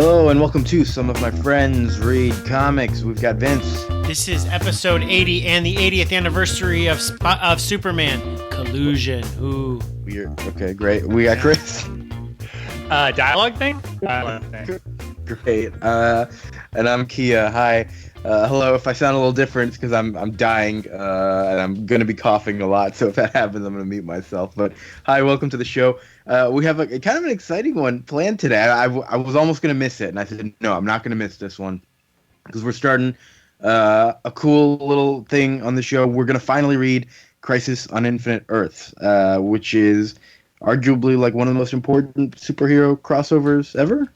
Hello and welcome to Some of My Friends Read Comics. We've got Vince. This is episode 80 and the 80th anniversary of Superman. Collusion. Ooh. Okay, great. We got Chris. Dialogue thing? Dialogue thing. Great. And I'm Kia. Hi. Hello. If I sound a little different, it's because I'm dying and I'm going to be coughing a lot. So if that happens, I'm going to mute myself. But hi, welcome to the show. We have a kind of an exciting one planned today. I was almost going to miss it, and I said, no, I'm not going to miss this one because we're starting a cool little thing on the show. We're going to finally read Crisis on Infinite Earths, which is arguably like one of the most important superhero crossovers ever.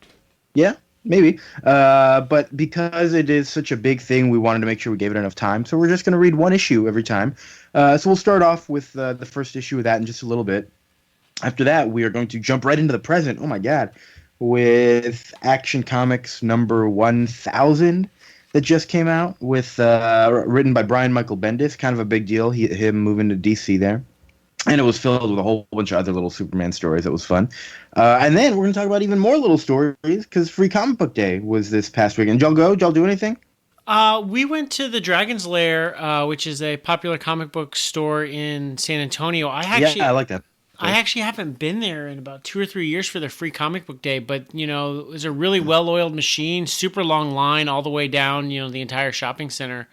Yeah, maybe. But because it is such a big thing, we wanted to make sure we gave it enough time. So we're just going to read one issue every time. So we'll start off with the first issue of that in just a little bit. After that, we are going to jump right into the present. Oh my God. With Action Comics number 1000 that just came out with written by Brian Michael Bendis. Kind of a big deal, him moving to DC there. And it was filled with a whole bunch of other little Superman stories. It was fun. And then we're going to talk about even more little stories because Free Comic Book Day was this past weekend. Did y'all go? Did y'all do anything? We went to the Dragon's Lair, which is a popular comic book store in San Antonio. Yeah, I like that. I actually haven't been there in about 2 or 3 years for their Free Comic Book Day, but, you know, it was a really well-oiled machine, super long line all the way down, you know, the entire shopping center.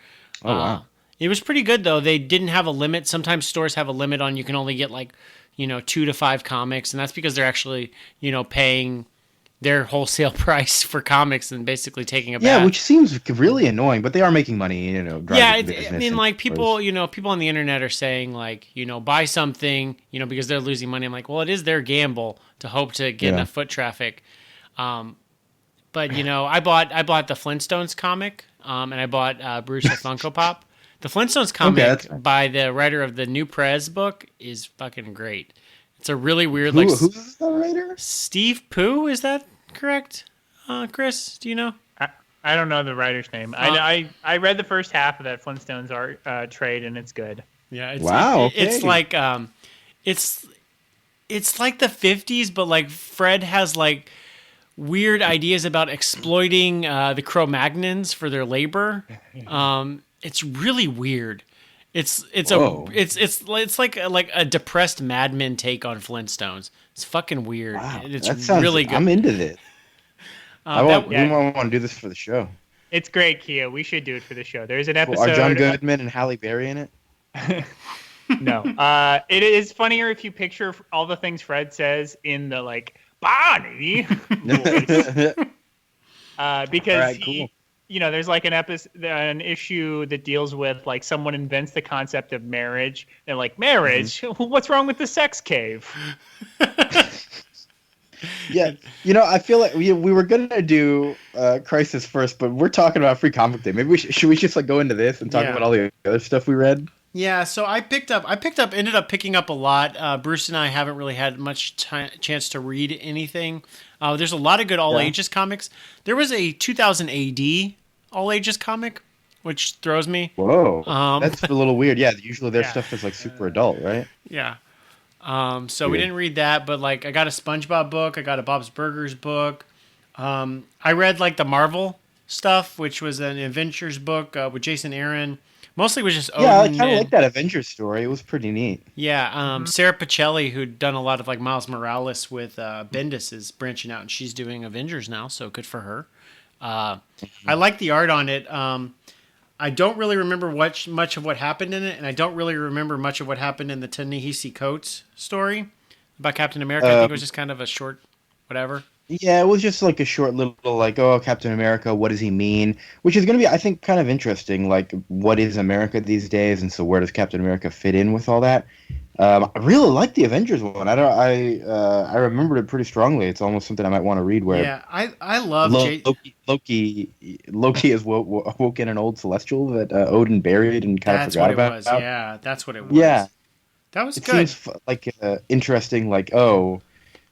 Oh, wow. It was pretty good, though. They didn't have a limit. Sometimes stores have a limit on you can only get, like, you know, 2 to 5 comics, and that's because they're actually, you know, paying their wholesale price for comics and basically taking a bath. Yeah, which seems really annoying, but they are making money, you know. Yeah, I mean, like, people, you know, people on the internet are saying, like, you know, buy something, you know, because they're losing money. I'm like, well, it is their gamble to hope to get enough foot traffic. But, you know, I bought the Flintstones comic, and I bought Bruce the Funko Pop. The Flintstones comic by the writer of the New Prez book is fucking great. It's a really weird, who's the writer? Steve Pooh, is that correct? Chris, do you know? I don't know the writer's name. I read the first half of that Flintstones art trade, and it's good. Yeah. It's like it's like the 50s, but like Fred has like weird ideas about exploiting the Cro-Magnons for their labor. It's really weird. It's like a depressed Mad Men take on Flintstones. It's fucking weird. Wow, it's really good. I'm into this. We want to do this for the show. It's great, Kia. We should do it for the show. There's an episode. Are John Goodman and Halle Berry in it? No. It is funnier if you picture all the things Fred says in the like Bonnie voice. Because right, cool. You know, there's like an issue that deals with like someone invents the concept of marriage. And like, marriage? Mm-hmm. What's wrong with the sex cave? Yeah, you know, I feel like we were gonna do Crisis first, but we're talking about Free Comic Day. Maybe should we just like go into this and talk about all the other stuff we read? Yeah, so ended up picking up a lot. Bruce and I haven't really had much chance to read anything. There's a lot of good all ages comics. There was a 2000 AD all ages comic, which throws me. Whoa, that's a little weird. Yeah, usually their stuff is like super adult, right? Yeah. So we didn't read that, but like I got a SpongeBob book, I got a Bob's Burgers book. I read like the Marvel stuff, which was an Adventures book with Jason Aaron. Mostly was just Odin. Yeah, I kind of like that Avengers story. It was pretty neat. Yeah, Sarah Pacelli, who'd done a lot of like Miles Morales with Bendis, is branching out, and she's doing Avengers now, so good for her. I like the art on it. I don't really remember much of what happened in it, and I don't really remember much of what happened in the Ta-Nehisi Coates story about Captain America. I think it was just kind of a short whatever. Yeah, it was just like a short little like, oh, Captain America, what does he mean? Which is going to be, I think, kind of interesting. Like, what is America these days, and so where does Captain America fit in with all that? I really like the Avengers one. I remembered it pretty strongly. It's almost something I might want to read. Where I love Loki is woke in an old celestial that Odin buried and kind of forgot about. Yeah, that's what it was. Yeah, that was good. Seems like interesting. Like, oh,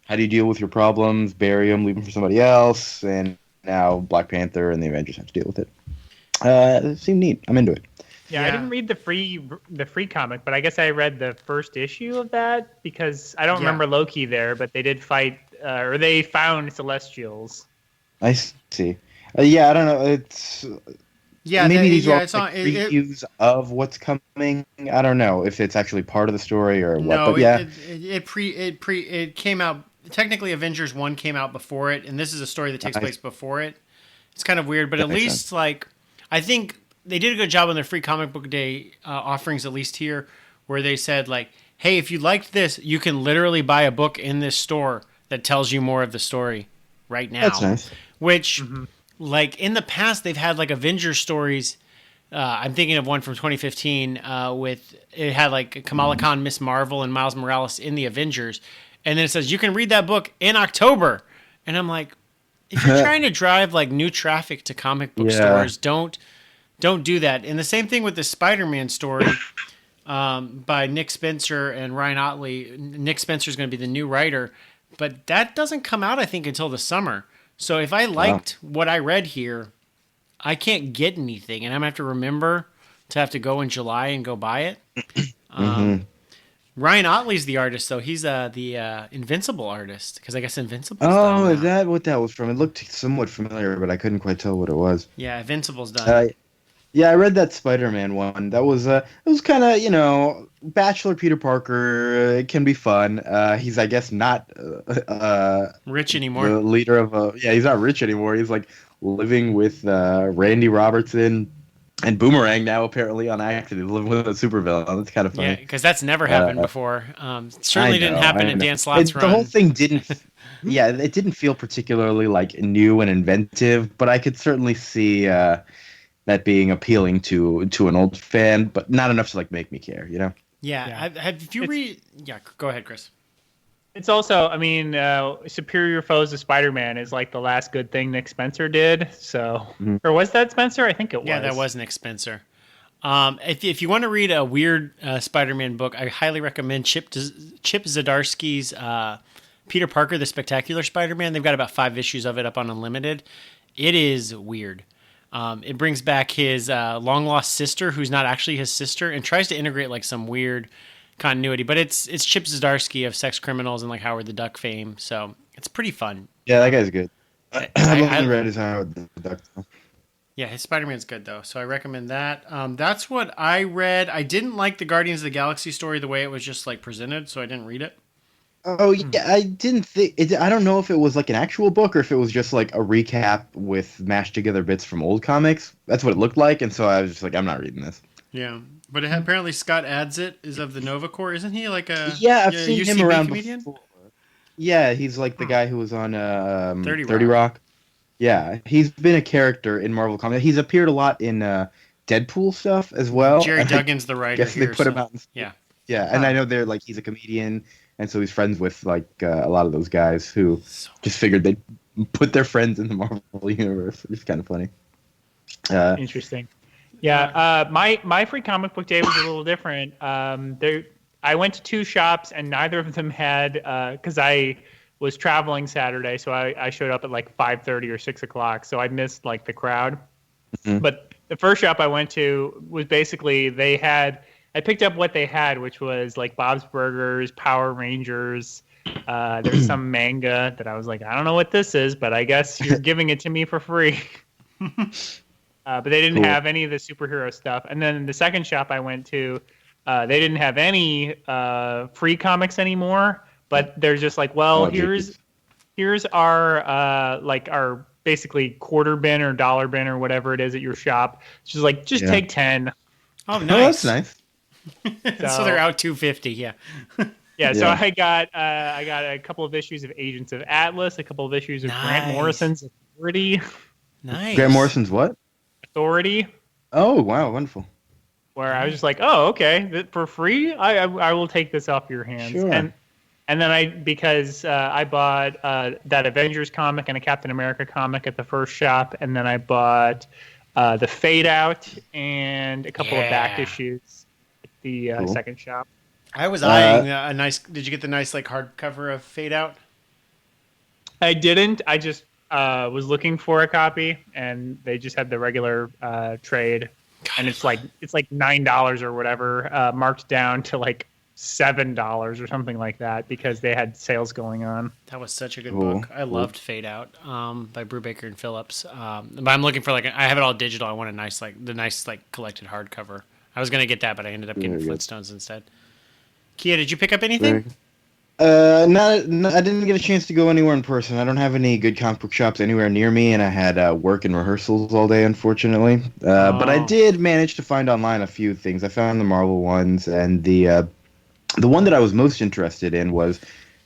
how do you deal with your problems? Bury them, leave them for somebody else, and now Black Panther and the Avengers have to deal with it. It seemed neat. I'm into it. Yeah, I didn't read the free comic, but I guess I read the first issue of that because I don't remember Loki there, but they did fight, or they found Celestials. I see. Yeah, I don't know. It's maybe these are all it's like on. previews of what's coming. I don't know if it's actually part of the story or what. No, But yeah, it came out. Technically, Avengers 1 came out before it, and this is a story that takes place before it. It's kind of weird, but that at makes least sense. like I think they did a good job on their free comic book day offerings, at least here, where they said like, "Hey, if you liked this, you can literally buy a book in this store that tells you more of the story right That's now." nice. Which, like in the past, they've had like Avengers stories. I'm thinking of one from 2015 with it had like Kamala Khan, Miss Marvel, and Miles Morales in the Avengers, and then it says you can read that book in October, and I'm like, if you're trying to drive like new traffic to comic book Yeah. stores, don't do that. And the same thing with the Spider-Man story by Nick Spencer and Ryan Otley. Nick Spencer is going to be the new writer, but that doesn't come out I think until the summer. So if I liked what I read here, I can't get anything, and I'm gonna have to remember to have to go in July and go buy it. Ryan Otley's the artist, though. He's the Invincible artist, because I guess Invincible's done Oh, is now. that what that was from? It looked somewhat familiar, but I couldn't quite tell what it was. Yeah, Invincible's done. Yeah, I read that Spider-Man one. That was it was kind of, Bachelor Peter Parker. It can be fun. He's, I guess, not Rich anymore. the leader of yeah, he's not rich anymore. He's like living with Randy Robertson and Boomerang now, apparently on accident, living with a supervillain. That's kind of Yeah, funny. because that's never happened before. Certainly didn't happen in Dan Slott's run. The whole thing didn't. Yeah, it didn't feel particularly like new and inventive, but I could certainly see that being appealing to an old fan, but not enough to like make me care. Yeah, if you read, yeah, go ahead, Chris. It's also, I mean, Superior Foes of Spider-Man is like the last good thing Nick Spencer did. So, or was that Spencer? I think it was. Yeah, that was Nick Spencer. If you want to read a weird Spider-Man book, I highly recommend Chip Zdarsky's Peter Parker, the Spectacular Spider-Man. They've got about 5 issues of it up on Unlimited. It is weird. It brings back his long-lost sister, who's not actually his sister, and tries to integrate like some weird continuity. But it's Chip Zdarsky of Sex Criminals and like Howard the Duck fame, so it's pretty fun. Yeah, that guy's good. I haven't read his Howard the Duck. Yeah, his Spider-Man's good, though, so I recommend that. That's what I read. I didn't like the Guardians of the Galaxy story the way it was just like presented, so I didn't read it. Oh yeah, I didn't think. I don't know if it was like an actual book or if it was just like a recap with mashed together bits from old comics. That's what it looked like, and so I was just like, I'm not reading this. Yeah, but apparently Scott Adsit is of the Nova Corps, isn't he? Like a Yeah, I've seen him UCB around comedian? before. Yeah, he's like the guy who was on 30 30 Rock. Yeah, he's been a character in Marvel Comics. He's appeared a lot in Deadpool stuff as well. Jerry And Duggan's the I writer guess here. they put him out. Yeah. Yeah, and I know they're like he's a comedian, and so he's friends with like a lot of those guys who just figured they'd put their friends in the Marvel universe. It's kind of funny. Interesting. Yeah, my free comic book day was a little different. I went to 2 shops and neither of them had because I was traveling Saturday, so I showed up at like 5:30 or 6 o'clock, so I missed like the crowd. Mm-hmm. But the first shop I went to was basically I picked up what they had, which was like Bob's Burgers, Power Rangers. There's some manga that I was like, I don't know what this is, but I guess you're giving it to me for free. But they didn't have any of the superhero stuff. And then the second shop I went to, they didn't have any free comics anymore. But they're just like, well, here's our like our basically quarter bin or dollar bin or whatever it is at your shop. It's just like, take 10. Oh, nice. Oh, that's nice. So they're out $2.50. Yeah. Yeah, so I got a couple of issues of Agents of Atlas, a couple of issues of Grant Morrison's Authority. Nice. Grant Morrison's what? Authority. Oh, wow, wonderful. Where I was just like, oh, okay, for free, I will take this off your hands. Sure. And then because I bought that Avengers comic and a Captain America comic at the first shop, and then I bought the Fade Out and a couple of back issues at the second shop. I was eyeing a nice. Did you get the nice like hardcover of Fade Out? I didn't. I just was looking for a copy, and they just had the regular trade, and it's like $9 or whatever, marked down to like $7 or something like that because they had sales going on. That was such a good book. I loved Fade Out by Brubaker and Phillips. But I'm looking for I have it all digital. I want a nice collected hardcover. I was gonna get that, but I ended up getting Flintstones instead. Kia, did you pick up anything? I didn't get a chance to go anywhere in person. I don't have any good comic book shops anywhere near me, and I had work and rehearsals all day, unfortunately. But I did manage to find online a few things. I found the Marvel ones, and the one that I was most interested in was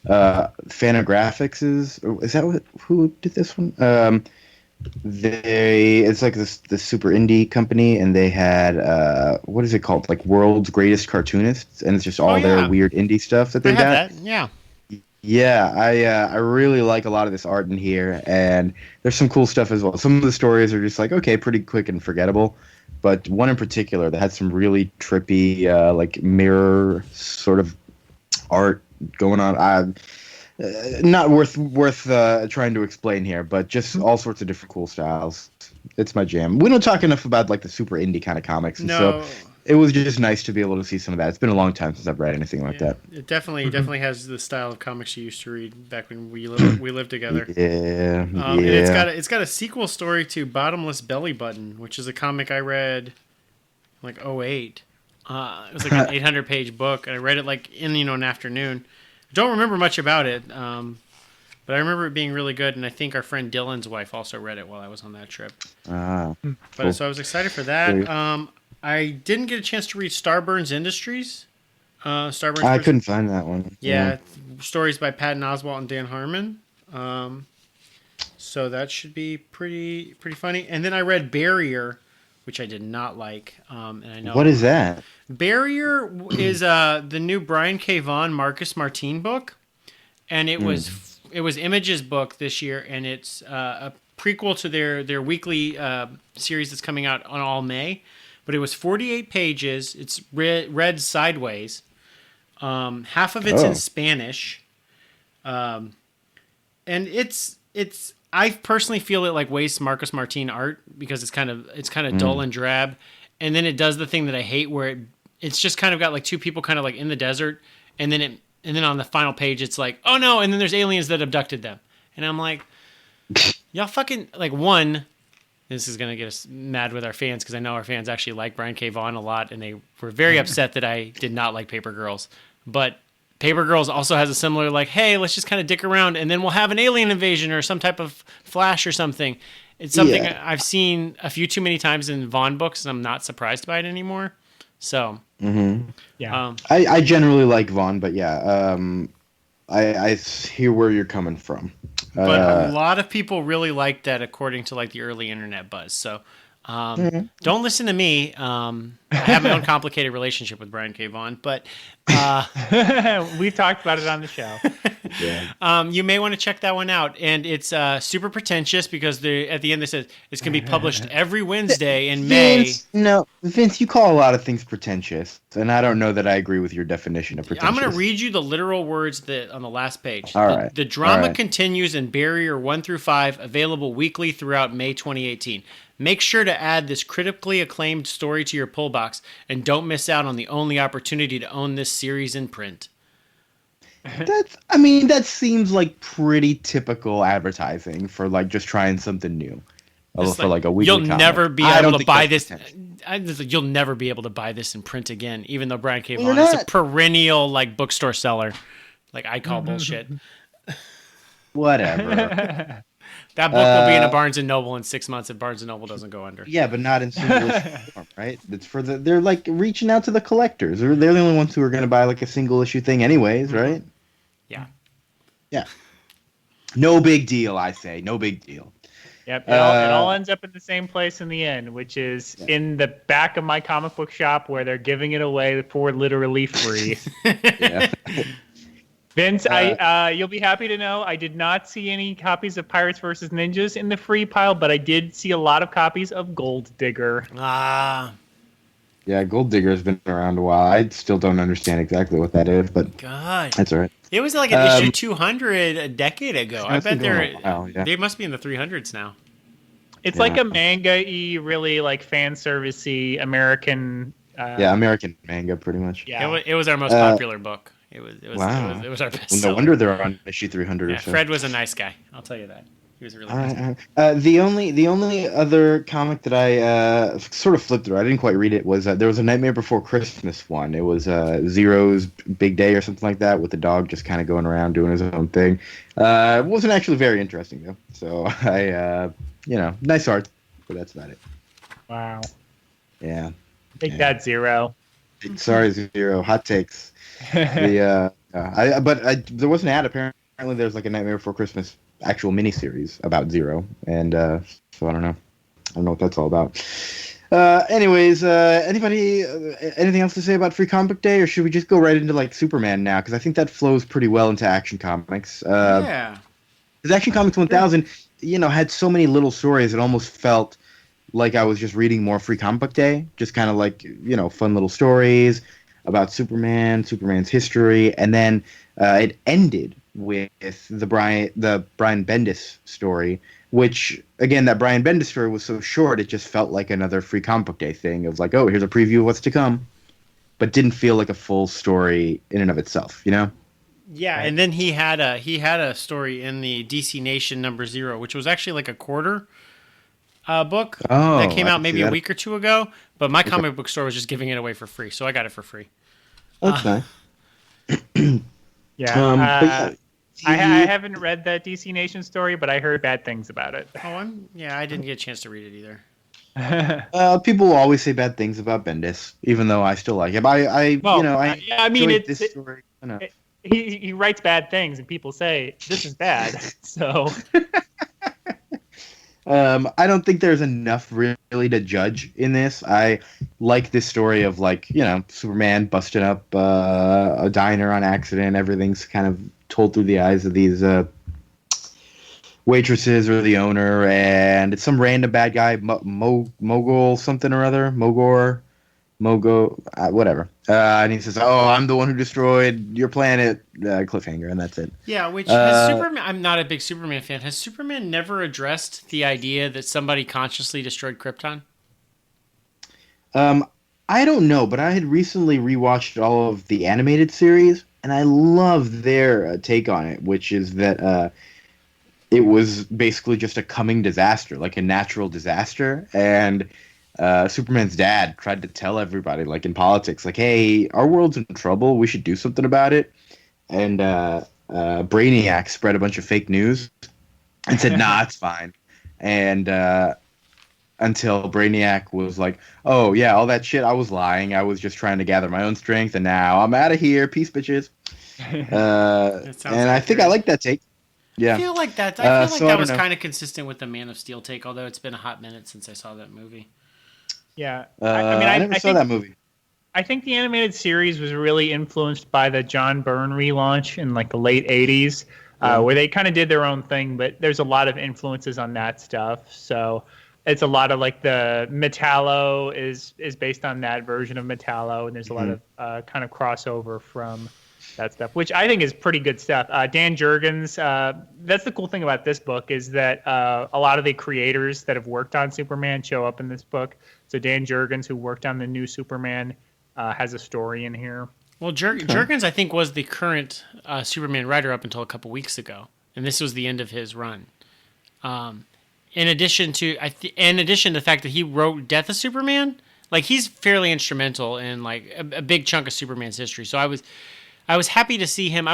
Fantagraphics. Is that who did this one? It's like this super indie company, and they had what is it called? Like World's Greatest Cartoonists, and it's just all their weird indie stuff that they got. Yeah, I really like a lot of this art in here, and there's some cool stuff as well. Some of the stories are just like, okay, pretty quick and forgettable, but one in particular that had some really trippy like mirror sort of art going on. Not worth trying to explain here, but just all sorts of different cool styles. It's my jam. We don't talk enough about like the super indie kind of comics, and so it was just nice to be able to see some of that. It's been a long time since I've read anything like that. It definitely has the style of comics you used to read back when we lived together. And it's got a sequel story to Bottomless Belly Button, which is a comic I read like 2008. It was like an 800-page book, and I read it like in an afternoon. Don't remember much about it, but I remember it being really good, and I think our friend Dylan's wife also read it while I was on that trip. Cool. So I was excited for that. I didn't get a chance to read Starburns Industries. I couldn't find that one. Yeah, stories by Patton Oswalt and Dan Harmon. So that should be pretty funny. And then I read Barrier, which I did not like. And I know what is that? Barrier is the new Brian K. Vaughan, Marcus Martin book, and it was Image's book this year, and it's a prequel to their weekly series that's coming out on all May. But it was 48 pages. It's read sideways. Half of it's in Spanish, and it's. I personally feel it like wastes Marcus Martin art because it's kind of dull and drab, and then it does the thing that I hate where it's just kind of got like two people kind of like in the desert, and then on the final page it's like, oh no, and then there's aliens that abducted them, and I'm like, y'all fucking like one. This is gonna get us mad with our fans because I know our fans actually like Brian K. Vaughan a lot, and they were very upset that I did not like Paper Girls, but Paper Girls also has a similar like, hey, let's just kind of dick around and then we'll have an alien invasion or some type of flash or something. It's something I've seen a few too many times in Vaughn books, and I'm not surprised by it anymore. So, I generally like Vaughn, but I hear where you're coming from. But a lot of people really liked that, according to like the early internet buzz. So, don't listen to me. I have my own complicated relationship with Brian K. Vaughan, but we've talked about it on the show. You may want to check that one out, and it's super pretentious because at the end they said it's going to be published every Wednesday in May. Vince, you call a lot of things pretentious, and I don't know that I agree with your definition of pretentious. I'm going to read you the literal words that on the last page. All right. The drama continues in Barrier 1 through 5, available weekly throughout May 2018. Make sure to add this critically acclaimed story to your pull box, and don't miss out on the only opportunity to own this series in print. That seems like pretty typical advertising for like just trying something new. For like a weekly comic. Never be able to buy this. You'll never be able to buy this in print again, even though Brian K. Vaughan is a perennial like bookstore seller. Like I call bullshit. Whatever. That book will be in a Barnes and Noble in 6 months if Barnes and Noble doesn't go under. Yeah, but not in single issue form, right? It's for they're like reaching out to the collectors. They're the only ones who are going to buy like a single issue thing, anyways, right? Yeah. Yeah. No big deal, I say. No big deal. Yep. It all ends up in the same place in the end, which is in the back of my comic book shop where they're giving it away for literally free. Yeah. Vince, you'll be happy to know I did not see any copies of Pirates vs. Ninjas in the free pile, but I did see a lot of copies of Gold Digger. Yeah, Gold Digger has been around a while. I still don't understand exactly what that is, but that's all right. It was like an issue 200 a decade ago. I bet they must be in the 300s now. It's like a manga-y, really like fan service-y American Yeah, American manga, pretty much. Yeah, it was our most popular book. It was Wow. it was our best. No wonder they're on issue 300 Yeah, or so. Fred was a nice guy. I'll tell you that. He was a really nice guy. The only other comic that I sort of flipped through, I didn't quite read it, was there was a Nightmare Before Christmas one. It was Zero's Big Day or something like that, with the dog just kind of going around doing his own thing. It wasn't actually very interesting though. So nice art, but that's about it. Wow. Yeah. Take that, Zero. Sorry, Zero. Hot takes. There was an ad. Apparently, there's like a Nightmare Before Christmas actual miniseries about Zero, and so I don't know. I don't know what that's all about. Anyways, anybody, anything else to say about Free Comic Book Day, or should we just go right into like Superman now? Because I think that flows pretty well into Action Comics. Yeah. Because Action Comics 1000, had so many little stories. It almost felt like I was just reading more Free Comic Book Day, just kind of like fun little stories about Superman's history, and then it ended with the Brian Bendis story, which again, that Brian Bendis story was so short, it just felt like another Free Comic Book Day thing of like, oh, here's a preview of what's to come, but didn't feel like a full story in and of itself, Yeah, right. And then he had a story in the DC Nation #0, which was actually like a quarter book that came out maybe a week or two ago, but my comic book store was just giving it away for free, so I got it for free. That's nice. Yeah. I haven't read that DC Nation story, but I heard bad things about it. I didn't get a chance to read it either. People will always say bad things about Bendis, even though I still like him. This story. He writes bad things, and people say this is bad. So. I don't think there's enough really to judge in this. I like this story of Superman busting up a diner on accident. Everything's kind of told through the eyes of these waitresses or the owner, and it's some random bad guy, Mogul something or other, Mogo, whatever. And he says, "Oh, I'm the one who destroyed your planet." Cliffhanger, and that's it. Yeah, which has Superman. I'm not a big Superman fan. Has Superman never addressed the idea that somebody consciously destroyed Krypton? I don't know, but I had recently rewatched all of the animated series, and I love their take on it, which is that it was basically just a coming disaster, like a natural disaster, and Superman's dad tried to tell everybody, like in politics, like, hey, our world's in trouble, we should do something about it. And Brainiac spread a bunch of fake news and said, nah, it's fine. And until Brainiac was like, oh, yeah, all that shit, I was lying. I was just trying to gather my own strength, and now I'm out of here. Peace, bitches. And I think I like that take. Yeah. I feel like that was kind of consistent with the Man of Steel take, although it's been a hot minute since I saw that movie. Yeah, I never saw that movie. I think the animated series was really influenced by the John Byrne relaunch in like the late '80s, where they kind of did their own thing. But there's a lot of influences on that stuff. So it's a lot of like the Metallo is based on that version of Metallo, and there's a lot of kind of crossover from that stuff, which I think is pretty good stuff. Dan Jurgens, that's the cool thing about this book is that a lot of the creators that have worked on Superman show up in this book. So Dan Jurgens, who worked on the new Superman, has a story in here. Well, Jurgens, I think, was the current Superman writer up until a couple weeks ago, and this was the end of his run. In addition to the fact that he wrote Death of Superman, like he's fairly instrumental in like a big chunk of Superman's history. So I was happy to see him.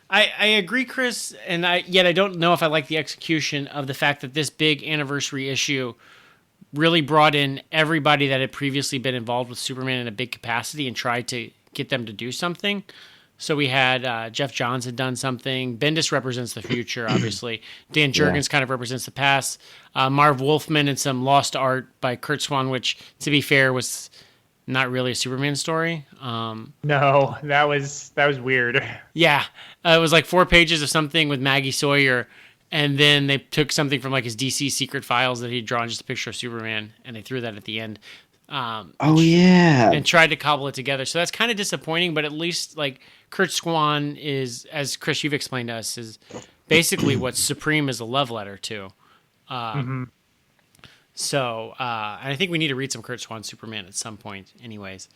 I agree, Chris, and yet I don't know if I like the execution of the fact that this big anniversary issue really brought in everybody that had previously been involved with Superman in a big capacity and tried to get them to do something. So we had Jeff Johns had done something. Bendis represents the future, obviously. Dan Jurgens kind of represents the past. Marv Wolfman and some lost art by Kurt Swan, which, to be fair, was not really a Superman story. No, that was weird. Yeah, it was like 4 pages of something with Maggie Sawyer, and then they took something from like his DC secret files that he'd drawn, just a picture of Superman, and they threw that at the end. And tried to cobble it together. So that's kind of disappointing, but at least like Kurt Swan is, as Chris, you've explained to us, is basically what Supreme is a love letter to. So I think we need to read some Kurt Swan Superman at some point, anyways.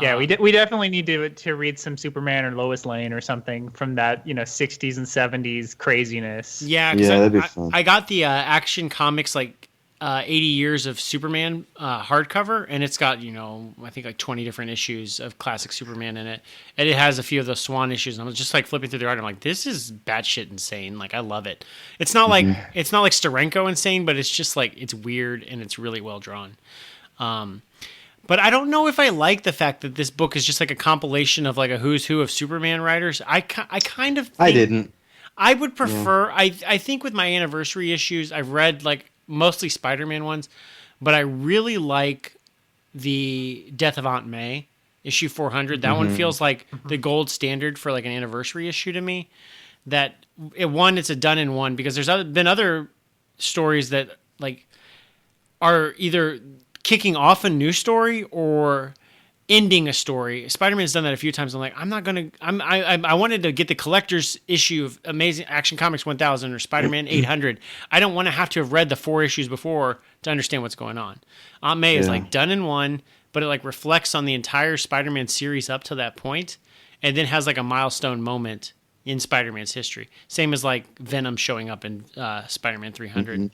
Yeah, we definitely need to read some Superman or Lois Lane or something from that 60s and 70s craziness. Yeah, that'd be fun. I got the Action Comics 80 Years of Superman hardcover, and it's got I think 20 different issues of classic Superman in it, and it has a few of those Swan issues. And I was just flipping through the art. I'm like, this is batshit insane. I love it. It's not like Steranko insane, but it's just it's weird and it's really well drawn. But I don't know if I like the fact that this book is just a compilation of a who's who of Superman writers. I kind of think I didn't. I would prefer. I think with my anniversary issues, I've read mostly Spider-Man ones, but I really like the Death of Aunt May issue 400. That one feels like the gold standard for an anniversary issue to me. That it's a done in one, because there's been other stories that are either kicking off a new story or ending a story. Spider-Man's done that a few times. I'm like, I wanted to get the collector's issue of Amazing Action Comics 1000 or Spider-Man 800. I don't want to have to have read the 4 issues before to understand what's going on. Aunt May is done in one, but it reflects on the entire Spider-Man series up to that point, and then has a milestone moment in Spider-Man's history. Same as Venom showing up in Spider-Man 300.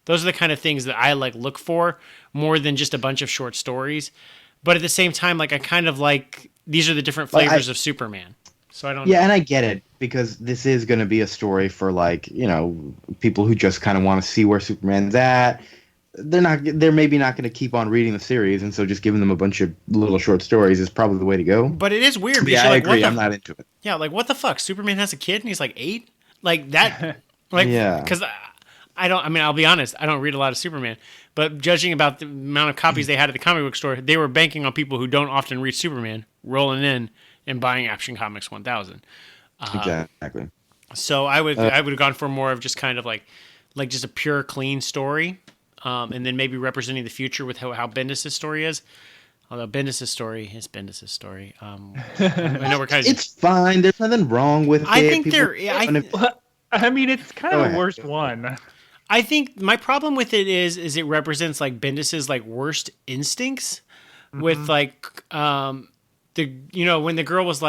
Those are the kind of things that I look for more than just a bunch of short stories. But at the same time, I kind of these are the different flavors of Superman. So I don't know. And I get it, because this is going to be a story for people who just kind of want to see where Superman's at. They're maybe not going to keep on reading the series, and so just giving them a bunch of little short stories is probably the way to go. But it is weird. Yeah, I agree. I'm not into it. Yeah, what the fuck? Superman has a kid and he's 8? That yeah. Because I'll be honest, I don't read a lot of Superman, but judging about the amount of copies they had at the comic book store, they were banking on people who don't often read Superman rolling in and buying Action Comics 1000. Exactly. So I would have gone for more of just kind of just a pure, clean story, and then maybe representing the future with how Bendis' story is. Although Bendis' story is Bendis' story. I know we're kind of. It's fine. There's nothing wrong with it. I think it's kind of the worst one. I think my problem with it is it represents Bendis's worst instincts with when the girl was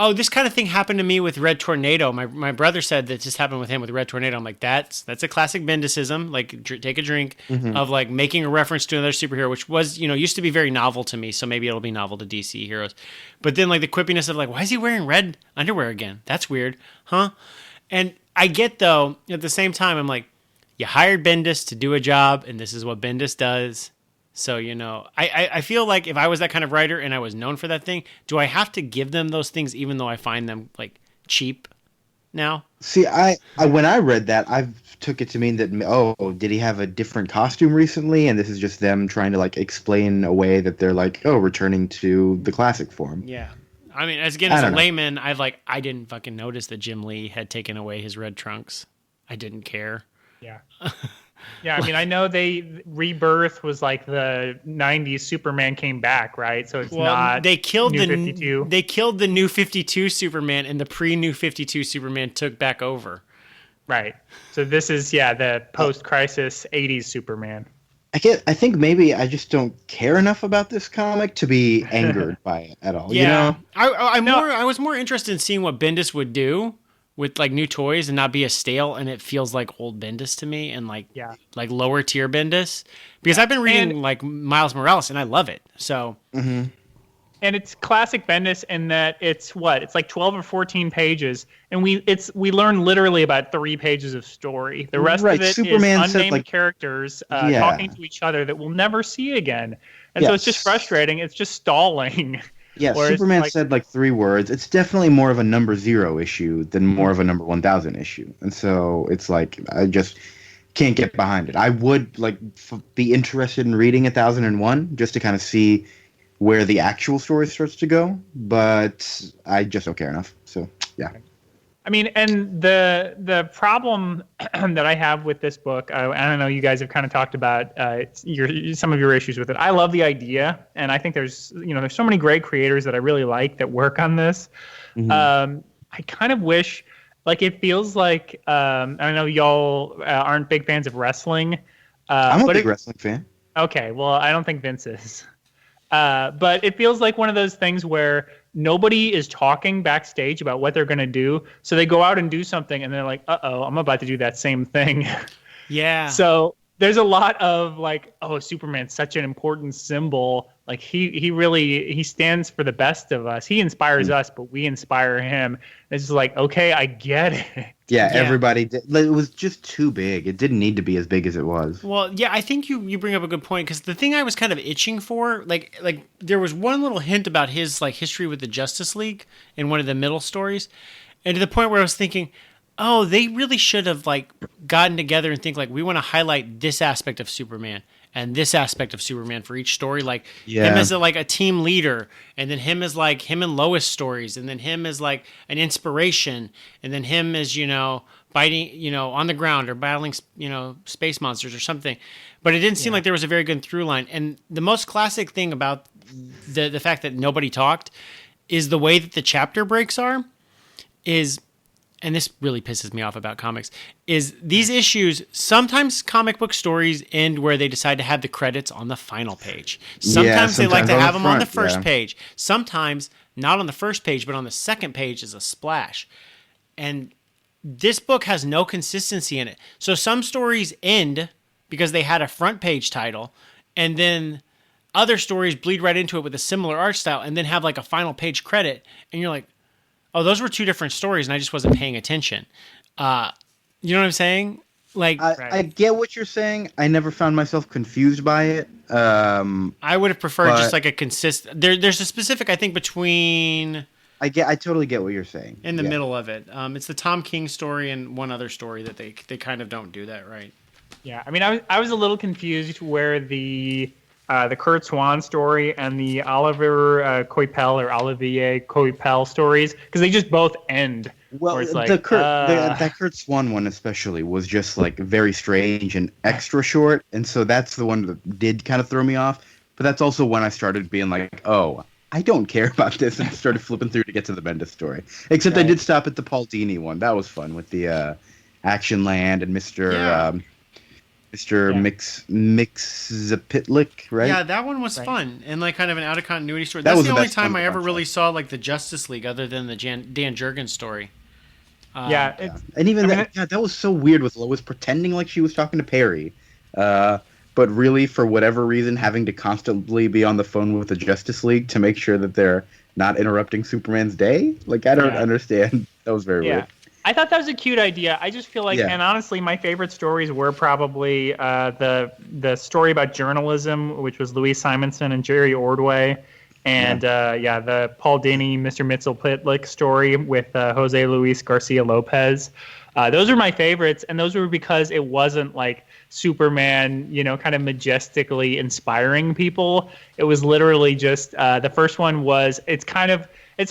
oh, this kind of thing happened to me with Red Tornado. My brother said that this happened with him with Red Tornado. I'm like, that's a classic Bendisism. Take a drink of making a reference to another superhero, which was used to be very novel to me. So maybe it'll be novel to DC heroes. But then the quippiness of why is he wearing red underwear again? That's weird, huh? And I get, though, at the same time, I'm like, you hired Bendis to do a job, and this is what Bendis does. So, I feel if I was that kind of writer and I was known for that thing, do I have to give them those things even though I find them, cheap now? See, when I read that, I took it to mean that, did he have a different costume recently? And this is just them trying to, explain a way that they're returning to the classic form. Yeah. I mean, as a layman, I didn't fucking notice that Jim Lee had taken away his red trunks. I didn't care. Yeah. Yeah, I know Rebirth was the 90s Superman came back, right? So it's not they killed New the 52. They killed the New 52 Superman, and the pre-New 52 Superman took back over. Right. So this is the post-crisis 80s Superman. I think maybe I just don't care enough about this comic to be angered by it at all. Yeah. I was more interested in seeing what Bendis would do with new toys and not be a stale, and it feels like old Bendis to me, and lower tier Bendis, because I've been reading Miles Morales and I love it. So and it's classic Bendis in that it's 12 or 14 pages, and we learn literally about 3 pages of story. The rest of it Superman is unnamed characters talking to each other that we'll never see again, and so it's just frustrating. It's just stalling. Yeah, Superman said 3 words. It's definitely more of a number 0 issue than more of a number 1000 issue. And so it's I just can't get behind it. I would be interested in reading 1001 just to kind of see where the actual story starts to go, but I just don't care enough. So, yeah. And the problem that I have with this book, I don't know, you guys have kind of talked about some of your issues with it. I love the idea, and I think there's so many great creators that I really like that work on this. I kind of wish Like it feels like I know y'all aren't big fans of wrestling. I'm a big wrestling fan. Okay, well, I don't think Vince is. But it feels like one of those things where nobody is talking backstage about what they're going to do. So they go out and do something and they're like, uh-oh, I'm about to do that same thing. Yeah. So there's a lot of like, oh, Superman's such an important symbol. Like he stands for the best of us. He inspires us, but we inspire him. It's just like, okay, I get it. Yeah, everybody did. It was just too big. It didn't need to be as big as it was. Well, yeah, I think you bring up a good point, because the thing I was kind of itching for, like there was one little hint about his like history with the Justice League in one of the middle stories, and to the point where I was thinking, oh, they really should have like gotten together and think like, we want to highlight this aspect of Superman and this aspect of Superman for each story, like him as a team leader, and then him as like him and Lois stories, and then him as like an inspiration, and then him as fighting on the ground or battling space monsters or something. But it didn't seem like there was a very good through line. And the most classic thing about the fact that nobody talked is the way that the chapter breaks are. And this really pisses me off about comics, is these issues, sometimes comic book stories end where they decide to have the credits on the final page. Sometimes they like to have them on the first page. Sometimes not on the first page, but on the second page is a splash. And this book has no consistency in it. So some stories end because they had a front page title, and then other stories bleed right into it with a similar art style and then have like a final page credit. And you're like, oh, those were two different stories, and I just wasn't paying attention. You know what I'm saying? Like, I get what you're saying. I never found myself confused by it. I would have preferred just like a consistent. There's a specific, I think, between. I totally get what you're saying. In the middle of it, it's the Tom King story and one other story that they kind of don't do that right. Yeah, I mean, I was a little confused where the Kurt Swan story and the Oliver Coipel or Olivier Coipel stories, because they just both end. Well, like, that Kurt Swan one especially was just like very strange and extra short, and so that's the one that did kind of throw me off. But that's also when I started being like, oh, I don't care about this, and started flipping through to get to the Bendis story. Except I did stop at the Paul Dini one. That was fun with the Action Land and Mr. Mixzapitlik, right? Yeah, that one was fun and like kind of an out of continuity story. That's the only time I ever really saw like the Justice League, other than the Dan Jurgens story. And even that was so weird with Lois pretending like she was talking to Perry, but really for whatever reason having to constantly be on the phone with the Justice League to make sure that they're not interrupting Superman's day. Like, I don't understand. That was very weird. I thought that was a cute idea. I just feel like, and honestly, my favorite stories were probably the story about journalism, which was Louise Simonson and Jerry Ordway, and the Paul Dini, Mr. Mxyzptlk story with Jose Luis Garcia Lopez. Those are my favorites, and those were because it wasn't like Superman, kind of majestically inspiring people. It was literally just the first one was it's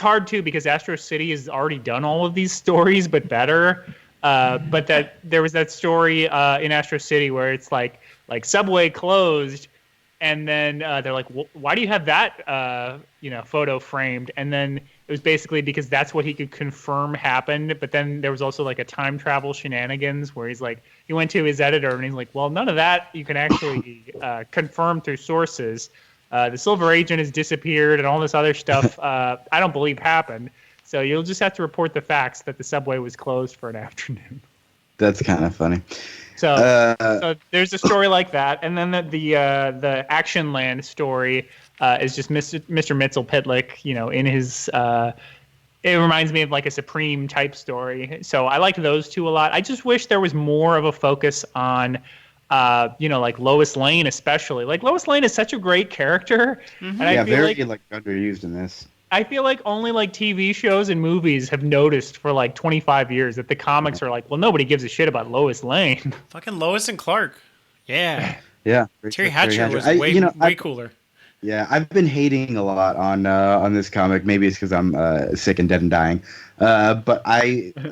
hard too because Astro City has already done all of these stories, but better. But that there was that story in Astro City where it's like Subway closed, and then they're like, why do you have that photo framed? And then it was basically because that's what he could confirm happened. But then there was also like a time travel shenanigans where he went to his editor and he's like, well, none of that you can actually confirm through sources. The Silver Agent has disappeared and all this other stuff I don't believe happened. So you'll just have to report the facts that the subway was closed for an afternoon. That's kind of funny. So there's a story like that. And then the Action Land story is just Mr. Mxyzptlk, in his it reminds me of like a Supreme type story. So I like those two a lot. I just wish there was more of a focus on like Lois Lane, especially. Like Lois Lane is such a great character, and I feel very underused in this. I feel like only like TV shows and movies have noticed for like 25 years that the comics are like, well, nobody gives a shit about Lois Lane. Fucking Lois and Clark. Yeah. Yeah. Terry Hatcher was way cooler. Yeah, I've been hating a lot on this comic. Maybe it's because I'm sick and dead and dying. But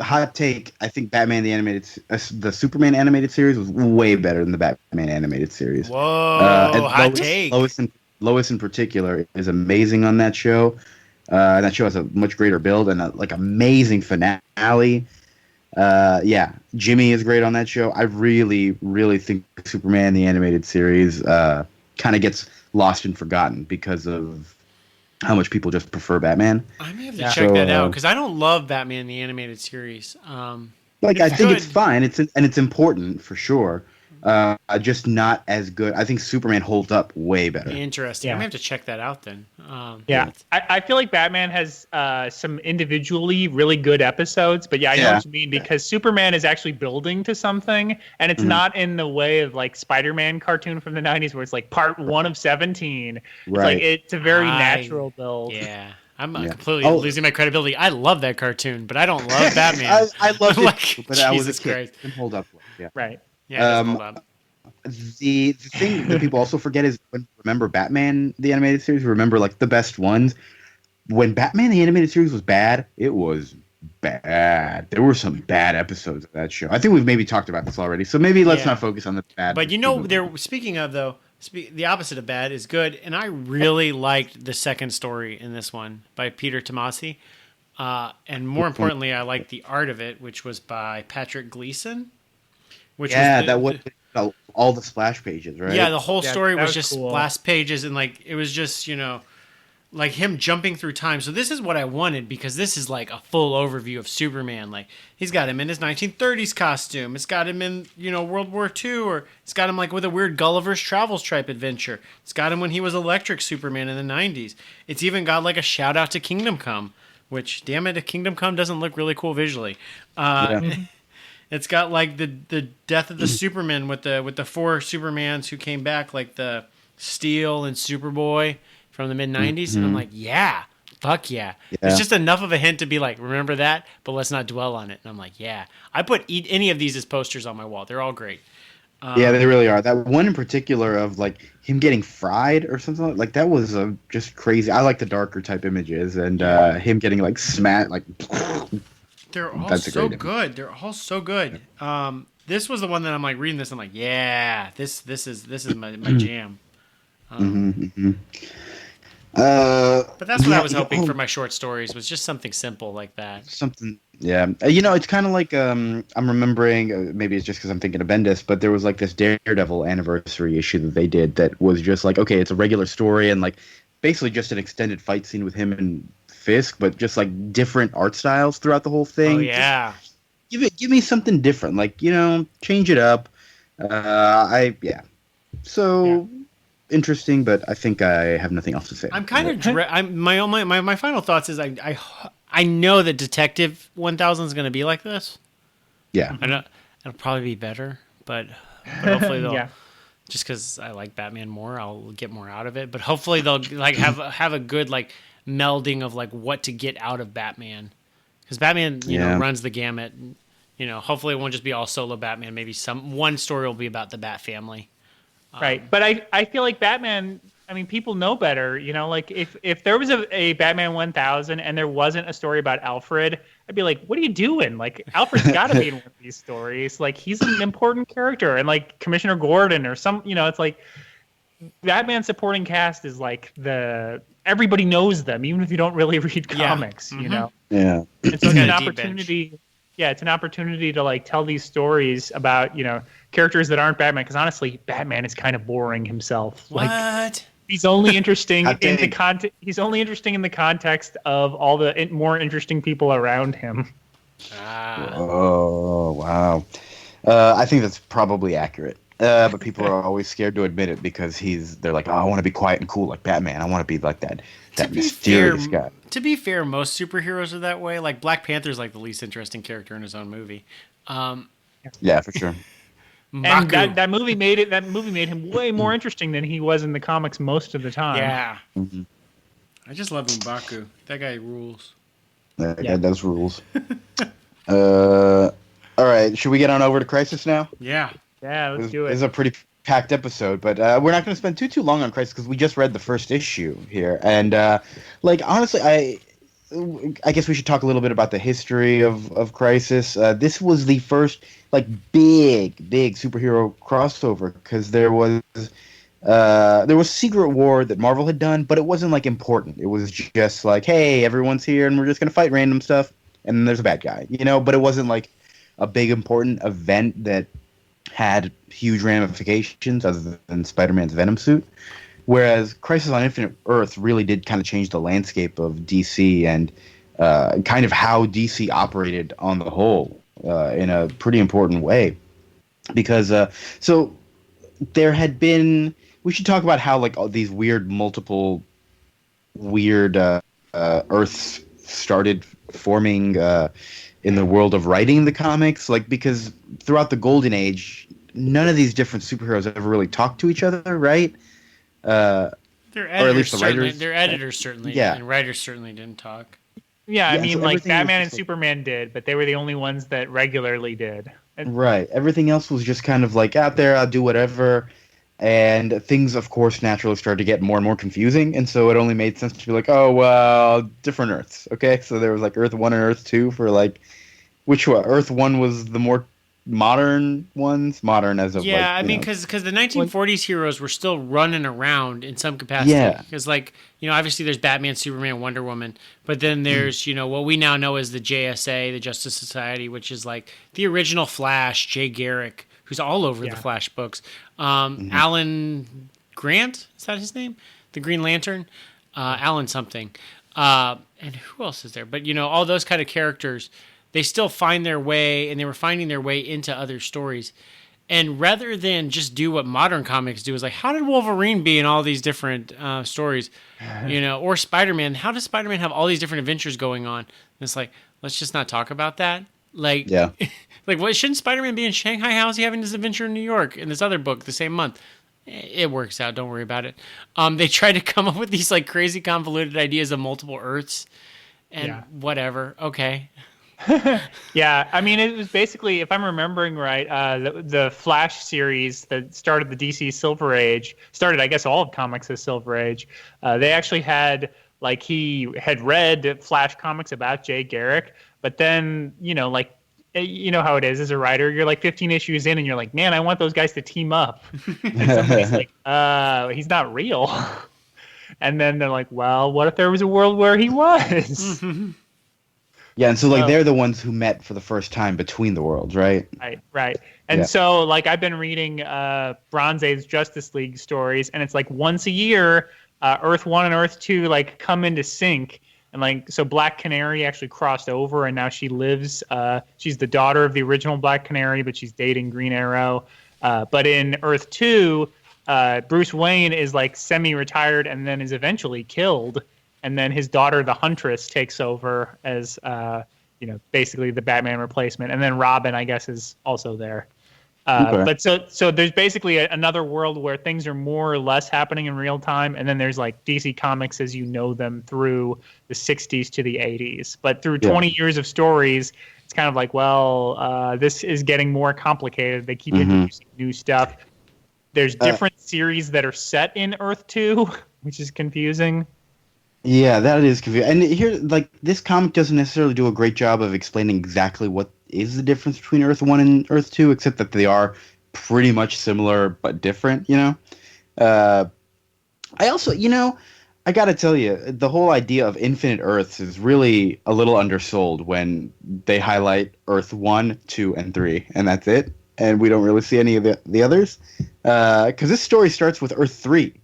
hot take, I think Batman the Superman animated series was way better than the Batman animated series. Whoa, hot take. Lois in particular is amazing on that show. And that show has a much greater build and amazing finale. Yeah, Jimmy is great on that show. I really, really think Superman the animated series kind of gets lost and forgotten because of how much people just prefer Batman. I may have to check that out because I don't love Batman the animated series. I think it's fine. It's important for sure. Just not as good. I think Superman holds up way better. Interesting. I may have to check that out then. I feel like Batman has some individually really good episodes, but I know what you mean because Superman is actually building to something, and it's not in the way of like Spider-Man cartoon from the 90s where it's like part 1 of 17. Right. It's a very natural build. Yeah. I'm completely losing my credibility. I love that cartoon, but I don't love Batman. I love like, it, but I was a Jesus kid. Christ. It can hold up. Yeah. Right. Yeah, hold up. The thing that people also forget is when remember Batman the animated series, remember like the best ones. When Batman the animated series was bad, it was bad. There were some bad episodes of that show. I think we've maybe talked about this already, so maybe let's not focus on the bad. But speaking of though, the opposite of bad is good, and I really liked the second story in this one by Peter Tomasi, and more importantly, I liked the art of it, which was by Patrick Gleason. That was all the splash pages, right? Yeah, the whole story was just cool. splash pages, and like it was just like him jumping through time. So this is what I wanted because this is like a full overview of Superman. Like he's got him in his 1930s costume. It's got him in World War II, or it's got him like with a weird Gulliver's Travels type adventure. It's got him when he was Electric Superman in the 90s. It's even got like a shout out to Kingdom Come, which damn it, Kingdom Come doesn't look really cool visually. It's got like the death of the Superman with the 4 Supermans who came back, like the Steel and Superboy from the mid 90s. And I'm like, fuck yeah. It's just enough of a hint to be like, remember that, but let's not dwell on it. And I'm like, yeah. I put any of these as posters on my wall. They're all great. Yeah, they really are. That one in particular of like him getting fried or something like that was just crazy. I like the darker type images and him getting like smacked like. They're all so good. They're all so good. This was the one that I'm like reading this. I'm like, yeah, this is my jam. But that's what I was hoping for my short stories was just something simple like that. Something, yeah. It's kind of like I'm remembering. Maybe it's just because I'm thinking of Bendis, but there was like this Daredevil anniversary issue that they did that was just like, okay, it's a regular story and like basically just an extended fight scene with him and Fisk, but just like different art styles throughout the whole thing. Oh yeah. Just give me something different. Like, change it up. Interesting, but I think I have nothing else to say. I'm kind of my final thoughts is I know that Detective 1000 is going to be like this. Yeah. I know it'll probably be better, but hopefully they'll just because I like Batman more, I'll get more out of it. But hopefully they'll like have a good like melding of like what to get out of Batman, because Batman runs the gamut. Hopefully it won't just be all solo Batman. Maybe one story will be about the Bat family. Right, but I feel like Batman. I mean, people know better. Like if there was a Batman 1000 and there wasn't a story about Alfred, I'd be like, what are you doing? Like Alfred's got to be in one of these stories. Like he's an important character, and like Commissioner Gordon or some. It's like Batman supporting cast is like everybody knows them, even if you don't really read comics. Yeah. And so it's an opportunity. Yeah, it's an opportunity to like tell these stories about characters that aren't Batman. Because honestly, Batman is kind of boring himself. What? Like, he's only interesting in the context. He's only interesting in the context of all the more interesting people around him. Oh wow! I think that's probably accurate. But people are always scared to admit it because they're like, oh, I want to be quiet and cool like Batman. I want to be like that mysterious guy. To be fair, most superheroes are that way. Like Black Panther's like the least interesting character in his own movie. Yeah, for sure. And that movie made him way more interesting than he was in the comics most of the time. Yeah. Mm-hmm. I just love M'Baku. That guy rules. That guy does rules. All right, should we get on over to Crisis now? Yeah. Yeah, let's do it. It's a pretty packed episode, but we're not going to spend too long on Crisis because we just read the first issue here, and honestly, I guess we should talk a little bit about the history of Crisis. This was the first big superhero crossover because there was Secret War that Marvel had done, but it wasn't important. It was just like, hey, everyone's here and we're just going to fight random stuff, and then there's a bad guy, but it wasn't like, a big important event that had huge ramifications other than Spider-Man's Venom suit. Whereas Crisis on Infinite Earth really did kind of change the landscape of DC and kind of how DC operated on the whole in a pretty important way. Because so there had been, we should talk about how like all these multiple weird Earths started forming in the world of writing the comics. Like, because throughout the Golden Age, none of these different superheroes ever really talked to each other, right? Their editors, or at least the writers. Their editors certainly, yeah, and writers certainly didn't talk. Yeah, I mean, so like Batman and like, Superman did, but they were the only ones that regularly did. Right. Everything else was just kind of like out there, I'll do whatever. And things, of course, naturally started to get more and more confusing. And so it only made sense to be like, oh, well, different Earths. Okay. So there was like Earth 1 and Earth 2 for like, which one? Earth 1 was the more modern ones, modern as of I mean, because the 1940s heroes were still running around in some capacity. Yeah, because like obviously there's Batman, Superman, Wonder Woman, but then there's what we now know as the JSA, the Justice Society, which is like the original Flash, Jay Garrick, who's all over the Flash books. Alan Grant, is that his name? The Green Lantern, Alan something, and who else is there? But all those kind of characters. They still find their way, and they were finding their way into other stories. And rather than just do what modern comics do, is like, how did Wolverine be in all these different stories? Or Spider-Man. How does Spider-Man have all these different adventures going on? And it's like, let's just not talk about that. Like, like, what shouldn't Spider-Man be in Shanghai? How is he having this adventure in New York in this other book the same month? It works out. Don't worry about it. They try to come up with these like crazy convoluted ideas of multiple Earths, and whatever. Okay. Yeah, I mean, it was basically, if I'm remembering right, the Flash series that started the DC Silver Age, started, I guess, all of comics as Silver Age. They actually had, like, he had read Flash comics about Jay Garrick, but then, like, you know how it is as a writer, you're like 15 issues in and you're like, man, I want those guys to team up. And somebody's like, he's not real. And then they're like, well, what if there was a world where he was? Yeah, and so like they're the ones who met for the first time between the worlds, right? Right. And so like I've been reading Bronze Age Justice League stories, and it's like once a year, Earth 1 and Earth 2 like come into sync, and like so Black Canary actually crossed over, and now she lives. She's the daughter of the original Black Canary, but she's dating Green Arrow. But in Earth 2, Bruce Wayne is like semi-retired and then is eventually killed. And then his daughter, the Huntress, takes over as, basically the Batman replacement. And then Robin, I guess, is also there. But so there's basically another world where things are more or less happening in real time. And then there's like DC Comics as you know them through the 60s to the 80s. But through 20 years of stories, it's kind of like, well, this is getting more complicated. They keep introducing new stuff. There's different series that are set in Earth 2, which is confusing. Yeah, that is confusing. And here, like, this comic doesn't necessarily do a great job of explaining exactly what is the difference between Earth 1 and Earth 2, except that they are pretty much similar but different, I also, I gotta tell you, the whole idea of infinite Earths is really a little undersold when they highlight Earth 1, 2, and 3, and that's it. And we don't really see any of the others. Because this story starts with Earth 3.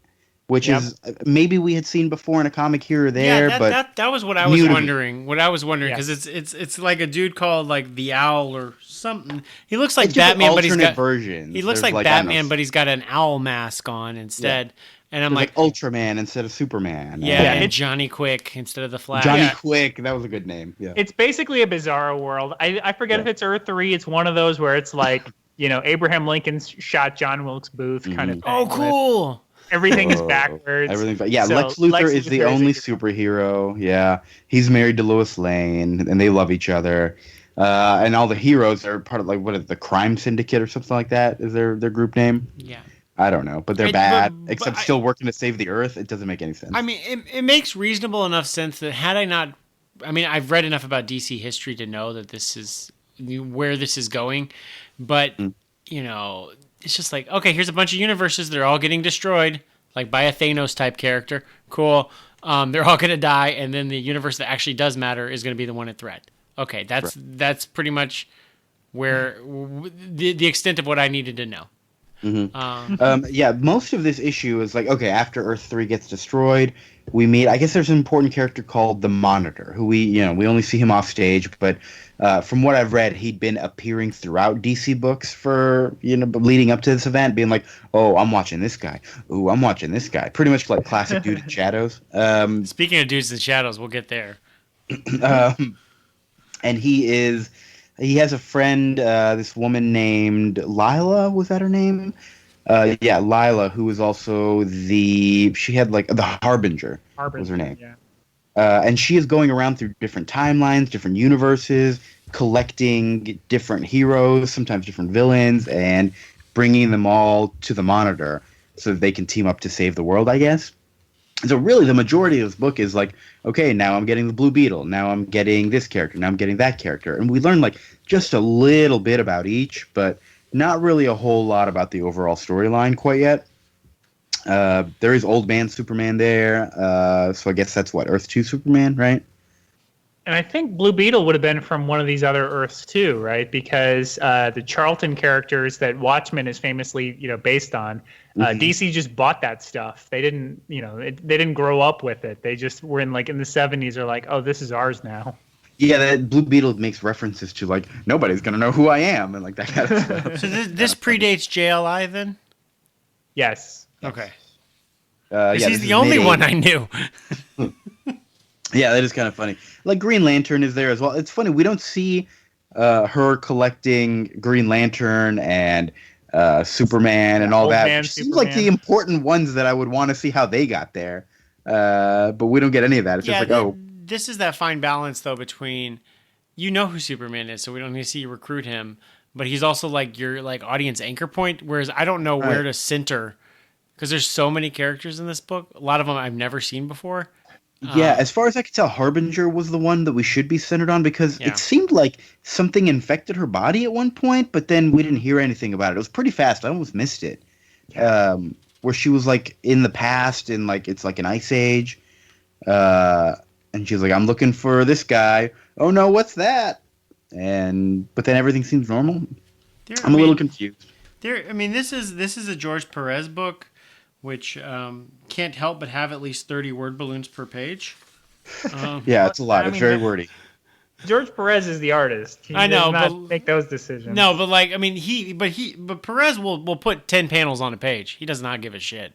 Which is maybe we had seen before in a comic here or there, but that was what I was wondering. What I was wondering because it's like a dude called like the Owl or something. He looks like Batman, but he's got versions. He looks like Batman, but he's got an owl mask on instead. And I'm like Ultraman instead of Superman. And Johnny Quick instead of the Flash. Johnny Quick, that was a good name. Yeah, it's basically a bizarro world. I forget if it's Earth 3. It's one of those where it's like Abraham Lincoln shot John Wilkes Booth kind of thing. Oh, cool. Everything is backwards. So Lex Luthor is the only superhero. Yeah, he's married to Lois Lane, and they love each other. And all the heroes are part of what is the Crime Syndicate or something like that? Is their group name? Yeah, I don't know, but they're bad. Except still working to save the Earth. It doesn't make any sense. I mean, it makes reasonable enough sense that had I not, I've read enough about DC history to know that this is where this is going, but it's just like, okay, here's a bunch of universes. They're all getting destroyed, like by a Thanos type character. Cool. They're all going to die, and then the universe that actually does matter is going to be the one in threat. Okay, that's pretty much where the extent of what I needed to know. Yeah, most of this issue is like, okay, after Earth 3 gets destroyed, we meet, I guess there's an important character called the Monitor, who we only see him off stage, but from what I've read, he'd been appearing throughout DC books for, leading up to this event, being like, oh, I'm watching this guy. Ooh, I'm watching this guy. Pretty much like classic Dude in Shadows. Speaking of Dudes in Shadows, we'll get there. And he has a friend, this woman named Lila, was that her name? Yeah, Lila, who was also she had like the Harbinger was her name. Yeah. And she is going around through different timelines, different universes, collecting different heroes, sometimes different villains, and bringing them all to the Monitor so that they can team up to save the world, I guess. So really, the majority of this book is like, okay, now I'm getting the Blue Beetle, now I'm getting this character, now I'm getting that character. And we learn like just a little bit about each, but not really a whole lot about the overall storyline quite yet. There is Old Man Superman there, so I guess that's what, Earth 2 Superman, right? And I think Blue Beetle would have been from one of these other Earths too, right? Because the Charlton characters that Watchmen is famously, based on, DC just bought that stuff. They didn't, they didn't grow up with it. They just were in the 70s. Are like, oh, this is ours now. Yeah, that Blue Beetle makes references to like nobody's gonna know who I am and like that kind of stuff. So this predates JLI then? Yes. Okay. He's the only one I knew. Yeah, that is kind of funny. Like Green Lantern is there as well. It's funny, we don't see her collecting Green Lantern and Superman and all that. Which seems like the important ones that I would want to see how they got there. But we don't get any of that. It's just like, this is that fine balance though between who Superman is, so we don't need to see you recruit him, but he's also like your like audience anchor point. Whereas I don't know where to center because there's so many characters in this book. A lot of them I've never seen before. Yeah, as far as I could tell, Harbinger was the one that we should be centered on because it seemed like something infected her body at one point, but then we didn't hear anything about it. It was pretty fast. I almost missed it. Where she was like in the past and like it's like an ice age. And she's like, I'm looking for this guy. Oh no, what's that? But then everything seems normal. I'm a little confused. This is a George Perez book, which can't help but have at least 30 word balloons per page. Yeah, it's a lot. It's very wordy. George Perez is the artist. He does not make those decisions. No, but but Perez will put 10 panels on a page. He does not give a shit.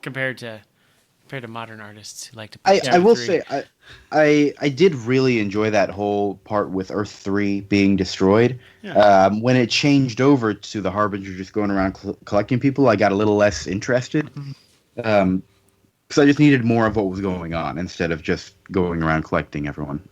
Compared to modern artists who like to. I will say I did really enjoy that whole part with Earth 3 being destroyed. Yeah. When it changed over to the Harbinger just going around collecting people, I got a little less interested. Because I just needed more of what was going on instead of just going around collecting everyone.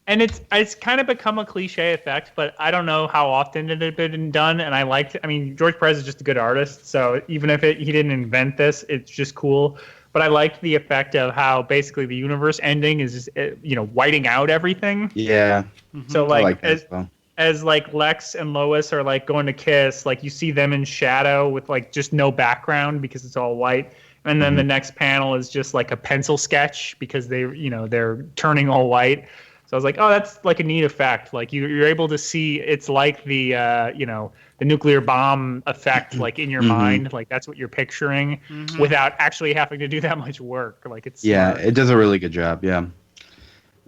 And it's kind of become a cliche effect, but I don't know how often it had been done. And George Perez is just a good artist, so even if he didn't invent this, it's just cool. But I liked the effect of how basically the universe ending is just, whiting out everything. Yeah. So as like Lex and Lois are like going to kiss, like you see them in shadow with like just no background because it's all white. And then the next panel is just like a pencil sketch because they're turning all white. So I was like, oh, that's like a neat effect. Like you're able to see it's like the the nuclear bomb effect like in your mind. Like that's what you're picturing without actually having to do that much work. Like it's smart. It does a really good job. Yeah.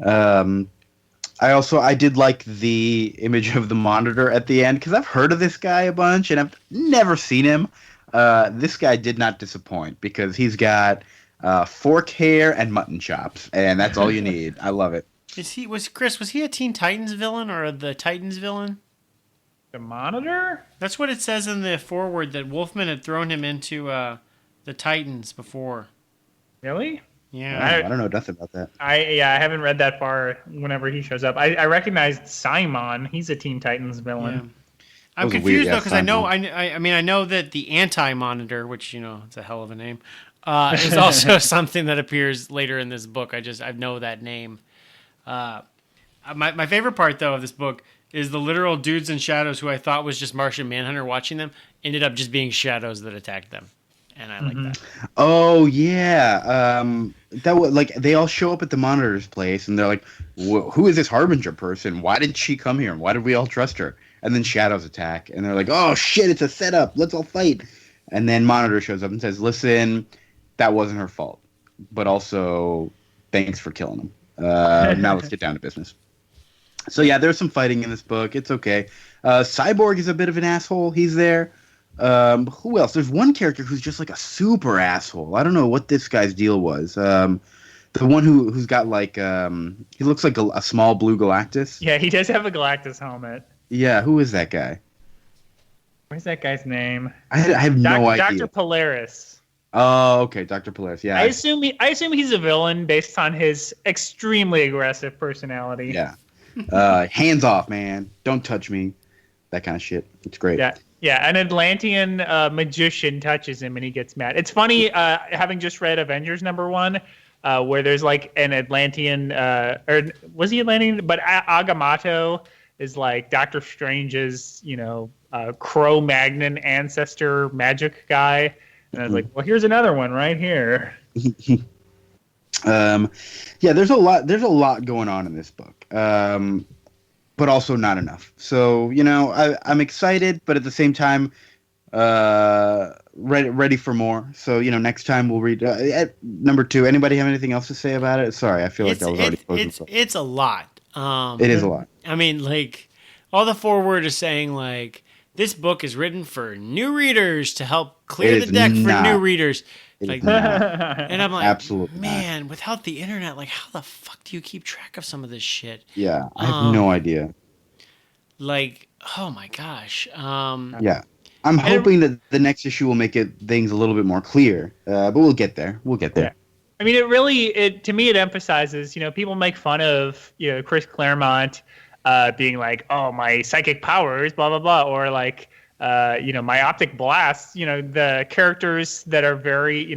I did like the image of the Monitor at the end because I've heard of this guy a bunch and I've never seen him. This guy did not disappoint because he's got fork hair and mutton chops, and that's all you need. I love it. Was he a Teen Titans villain or the Titans villain? The Monitor? That's what it says in the foreword that Wolfman had thrown him into the Titans before. Really? Yeah. I don't know nothing about that. I haven't read that far whenever he shows up. I recognized Simon. He's a Teen Titans villain. Yeah. I'm confused though because I know that the Anti-Monitor, which it's a hell of a name, is also something that appears later in this book. I know that name. My favorite part though of this book is the literal dudes in shadows who I thought was just Martian Manhunter watching them ended up just being shadows that attacked them. and I like that. Oh yeah, that was like they all show up at the Monitor's place, and they're like, "Who is this Harbinger person? Why did she come here? Why did we all trust her?" And then Shadows attack, and they're like, "Oh shit, it's a setup. Let's all fight." And then Monitor shows up and says, "Listen, that wasn't her fault, but also thanks for killing him. Now let's get down to business." So yeah, there's some fighting in this book. It's okay. Cyborg is a bit of an asshole. He's there. Who else? There's one character who's just like a super asshole. I don't know what this guy's deal was. The one who's got like he looks like a small blue Galactus. Yeah, he does have a Galactus helmet. Yeah, who is that guy? What's that guy's name? I have no idea. Dr. Polaris. Oh, okay, Dr. Polaris. Yeah, I assume he's a villain based on his extremely aggressive personality. Yeah. Hands off, man! Don't touch me. That kind of shit. It's great. Yeah. Yeah, an Atlantean magician touches him and he gets mad. It's funny, having just read Avengers #1, where there's like an Atlantean, or was he Atlantean? But Agamotto is like Doctor Strange's, Cro-Magnon ancestor magic guy. And I was like, well, here's another one right here. Yeah, there's a lot going on in this book. But also not enough. So, I'm excited, but at the same time, ready for more. So, next time we'll read at number 2. Anybody have anything else to say about it? Sorry, I feel like that was already closing. It's a lot. It is a lot. I mean, like, all the foreword is saying, like, this book is written for new readers to help clear the deck for new readers. Like, and I'm like, absolutely man, not. Without the internet, like, how the fuck do you keep track of some of this shit? Yeah, I have no idea. Like, oh my gosh. Yeah, I'm hoping that the next issue will make things a little bit more clear. But we'll get there. Yeah. I mean, to me, it emphasizes, people make fun of, Chris Claremont being like, oh, my psychic powers, blah, blah, blah. Or like, my optic blasts, the characters that are very,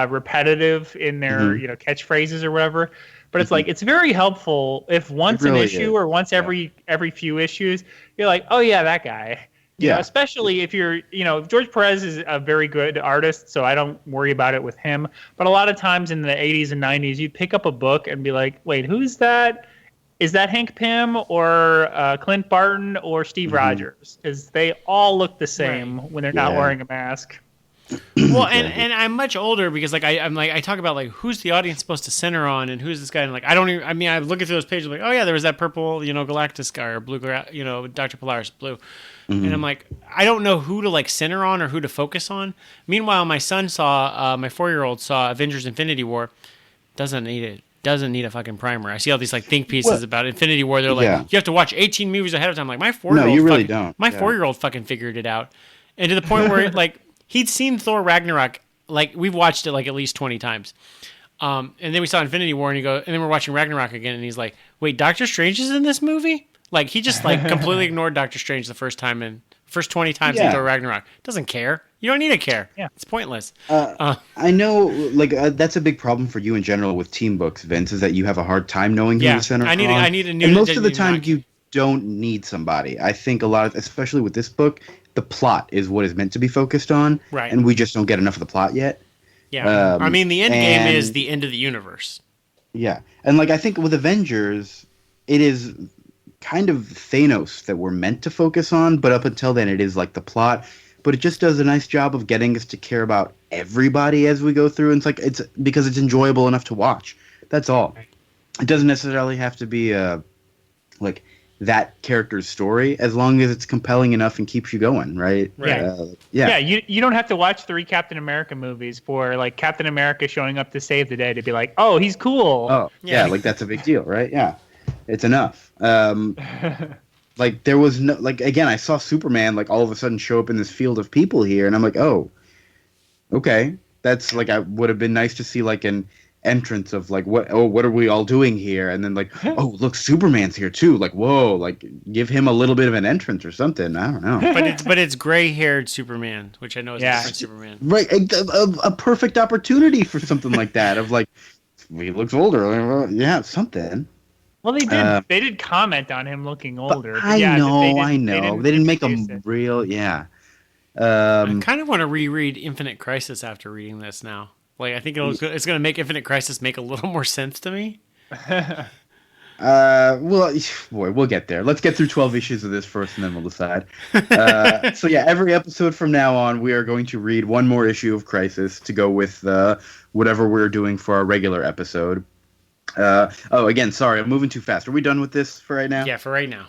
repetitive in their, catchphrases or whatever. But it's like, it's very helpful if once an issue or once every few issues, you're like, oh yeah, that guy. You know, especially if you're, George Perez is a very good artist, so I don't worry about it with him. But a lot of times in the 80s and 90s, you'd pick up a book and be like, wait, who's that? Is that Hank Pym or Clint Barton or Steve Rogers? Because they all look the same when they're not wearing a mask. Well, and I'm much older because like I talk about like who's the audience supposed to center on and who's this guy, and like I look at those pages like, oh yeah, there was that purple Galactus guy or blue Dr. Polaris blue, and I'm like, I don't know who to like center on or who to focus on. Meanwhile, my son saw my 4-year-old saw Avengers Infinity War. Doesn't need a fucking primer. I see all these like think pieces about Infinity War. They're like, you have to watch 18 movies ahead of time. Like my 4-year-old, no, you really don't. My 4-year-old fucking figured it out, and to the point where like. He'd seen Thor Ragnarok, like we've watched it like at least 20 times. And then we saw Infinity War and then we're watching Ragnarok again and he's like, wait, Doctor Strange is in this movie? Like he just like completely ignored Doctor Strange the first 20 times in Thor Ragnarok. Doesn't care. You don't need to care. Yeah. It's pointless. I know like that's a big problem for you in general with team books, Vince, is that you have a hard time knowing who the center I need a new. And most of the time you don't need somebody. I think especially with this book, the plot is what is meant to be focused on, right? And we just don't get enough of the plot yet. Yeah, I mean, the end game is the end of the universe. Yeah, and like I think with Avengers, it is kind of Thanos that we're meant to focus on, but up until then, it is like the plot. But it just does a nice job of getting us to care about everybody as we go through, and it's because it's enjoyable enough to watch. That's all. It doesn't necessarily have to be like that character's story, as long as it's compelling enough and keeps you going, right? Right. Yeah. You don't have to watch 3 Captain America movies for like Captain America showing up to save the day to be like, oh, he's cool. Oh, yeah, like that's a big deal, right? Yeah, it's enough. Like there was no, like again, I saw Superman like all of a sudden show up in this field of people here, and I'm like, oh, okay, that's like I would have been nice to see like an entrance of like what are we all doing here, and then like oh look, Superman's here too, like whoa, like give him a little bit of an entrance or something. I don't know. But it's gray-haired Superman, which I know is a different Superman, right? A perfect opportunity for something like that of like he looks older, something. Well, they did comment on him looking older. I know. They didn't make him real, I kind of want to reread Infinite Crisis after reading this now. Like, I think it's going to make Infinite Crisis make a little more sense to me. Well, boy, we'll get there. Let's get through 12 issues of this first, and then we'll decide. So yeah, every episode from now on, we are going to read one more issue of Crisis to go with whatever we're doing for our regular episode. Again, sorry, I'm moving too fast. Are we done with this for right now? Yeah, for right now.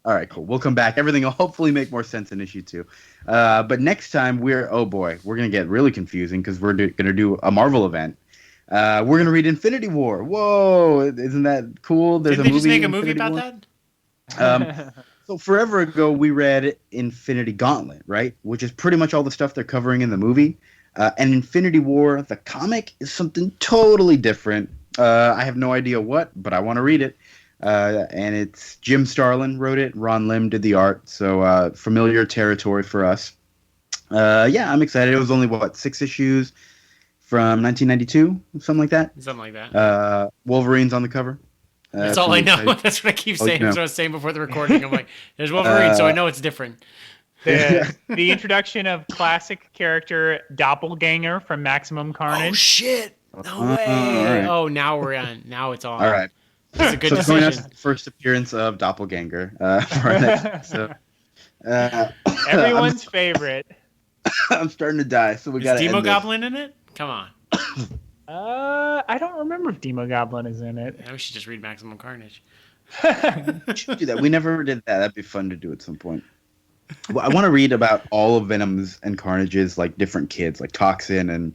All right, cool. We'll come back. Everything will hopefully make more sense in issue 2. But next time, we're going to get really confusing because we're going to do a Marvel event. We're going to read Infinity War. Whoa, isn't that cool? Did they just make a movie about that? So forever ago, we read Infinity Gauntlet, right? Which is pretty much all the stuff they're covering in the movie. And Infinity War, the comic, is something totally different. I have no idea what, but I want to read it. And it's Jim Starlin wrote it. Ron Lim did the art. So familiar territory for us. Yeah, I'm excited. It was only, 6 issues from 1992? Something like that? Something like that. Wolverine's on the cover. That's all I know. That's what I keep saying. That's what I was saying before the recording. I'm like, there's Wolverine, so I know it's different. The introduction of classic character Doppelganger from Maximum Carnage. Oh, shit. No way. Right. Oh, now we're on. Now it's on. All right. That's a good decision. First appearance of Doppelganger for our next episode. Everyone's favorite. I'm starting to die, so we got to Is Demogoblin in it? Come on. I don't remember if Demogoblin is in it. Yeah, we should just read Maximum Carnage. We should do that. We never did that. That'd be fun to do at some point. Well, I want to read about all of Venom's and Carnage's like different kids, like Toxin and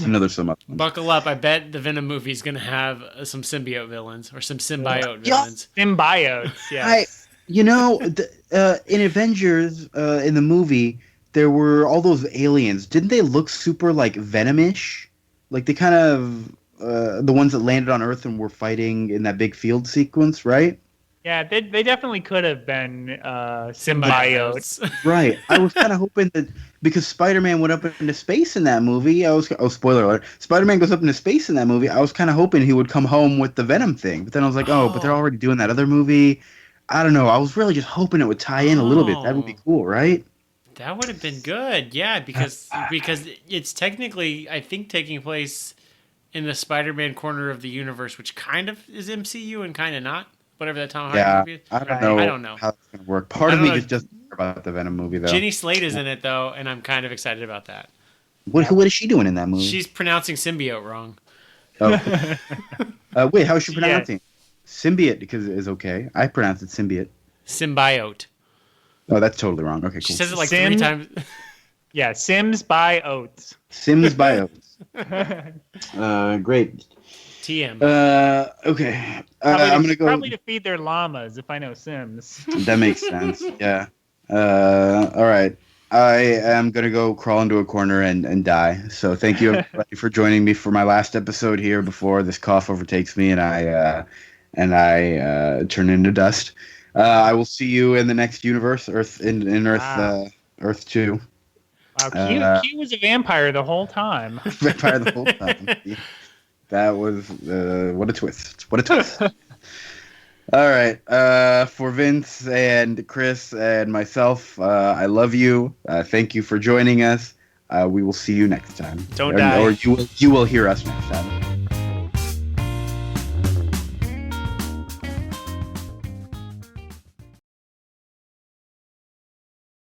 another some other ones. Buckle up! I bet the Venom movie is gonna have some symbiote villains or some symbiote villains. Symbiotes, yes. In Avengers, in the movie, there were all those aliens. Didn't they look super like Venom-ish? Like they kind of the ones that landed on Earth and were fighting in that big field sequence, right? Yeah, they definitely could have been symbiotes. Right. I was kind of hoping that because Spider-Man went up into space in that movie, spoiler alert, Spider-Man goes up into space in that movie, I was kind of hoping he would come home with the Venom thing. But then I was like, but they're already doing that other movie. I don't know. I was really just hoping it would tie in a little bit. That would be cool, right? That would have been good. Yeah, because it's technically, I think, taking place in the Spider-Man corner of the universe, which kind of is MCU and kind of not. Whatever that Tom Hardy movie is. I don't know how it's going to work. Part of me just doesn't care about the Venom movie, though. Jenny Slate is in it, though, and I'm kind of excited about that. What is she doing in that movie? She's pronouncing symbiote wrong. Oh. Wait, how is she pronouncing? Symbiote, because it is okay. I pronounce it symbiote. Symbiote. Oh, that's totally wrong. Okay, cool. She says it like 3 times. Yeah, Sims by Oats. Sims by Oats. Great. TM. Okay. I'm gonna go. Probably to feed their llamas, if I know Sims. That makes sense. Yeah. All right. I am gonna go crawl into a corner and die. So thank you everybody for joining me for my last episode here before this cough overtakes me and I turn into dust. I will see you in the next universe, Earth Earth 2. Wow, Q was a vampire the whole time. Vampire the whole time. That was what a twist! What a twist! All right, for Vince and Chris and myself, I love you. Thank you for joining us. We will see you next time. Don't die, or you will hear us next time.